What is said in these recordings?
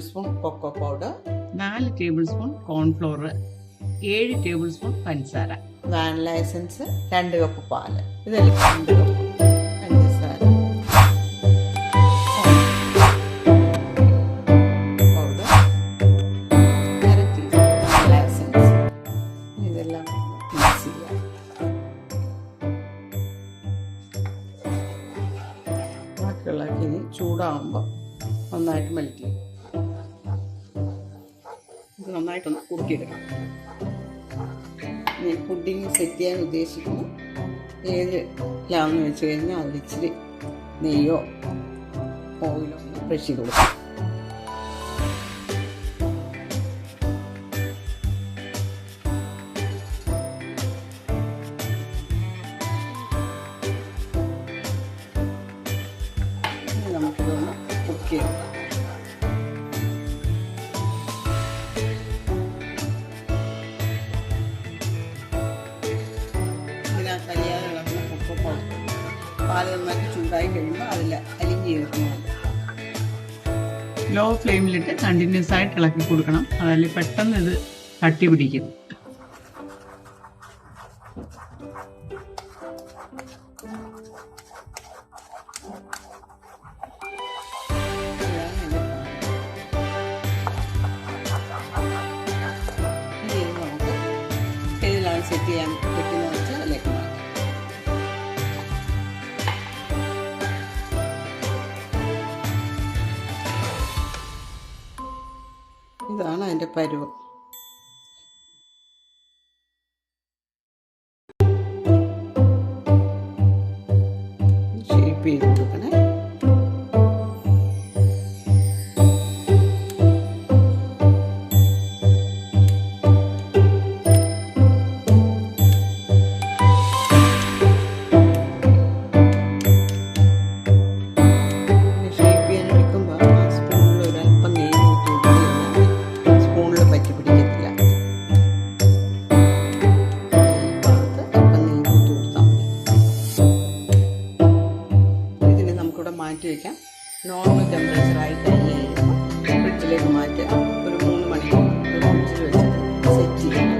Spoon cocoa powder, 4 tablespoon cornflour, 7 tablespoon പഞ്ചസാര, vanilla essence, 2 cup പാല്, ഇതെല്ലാം 2 cup പഞ്ചസാര, പൗഡർ, 1/2 ടീസ്പൂൺ വാനില എസൻസ്. ഇതെല്ലാം mix ചെയ്യാം. ബാക്കിയുള്ള ഇനി ചൂടാകുമ്പോൾ നന്നായിട്ട് മെൽറ്റ് ചെയ്യും. ഇത് നന്നായിട്ടൊന്ന് കുറുക്കിയെടുക്കണം. ഇനി പുഡിങ് സെറ്റ് ചെയ്യാൻ ഉദ്ദേശിക്കുന്നു ഏതിലാണെന്ന് വെച്ച് കഴിഞ്ഞാൽ അതിൽ ഇച്ചിരി നെയ്യോ ഓയിലോ ഒന്ന് ബ്രഷ് ചെയ്ത് കൊടുക്കും. നമുക്കിതൊന്ന് കുക്ക് ചെയ്തെടുക്കാം. കല്യാണം ഇളക്കുന്ന കൊക്കോ പൗഡർ പാല് നന്നാക്കി ചൂടായി കഴിയുമ്പോൾ അതിൽ അലിഞ്ഞ് ചേർക്കുന്നുണ്ട്. ലോ ഫ്ലെയിമിലിട്ട് കണ്ടിന്യൂസ് ആയിട്ട് ഇളക്കി കൊടുക്കണം. അതല്ലെങ്കിൽ പെട്ടെന്ന് ഇത് കട്ടി പിടിക്കും. സെറ്റ് ചെയ്യാൻ പറ്റുന്ന വെച്ചാൽ അതിലേക്ക് മാറ്റാം. ഇതാണ് അതിൻ്റെ പരുവം. ഷേപ്പ് ചെയ്ത് കൊടുക്കണേ. മാറ്റി വയ്ക്കാം. നോർമൽ ടെമ്പറേച്ചറായി കഴിഞ്ഞ് കഴിയുമ്പോൾ ഫ്രിഡ്ജിലേക്ക് മാറ്റുക. ഒരു 3 മണിക്കൂർ ഫ്രിഡ്ജിൽ വെച്ചിട്ട് സെറ്റ് ചെയ്യാം.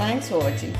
Thanks for watching.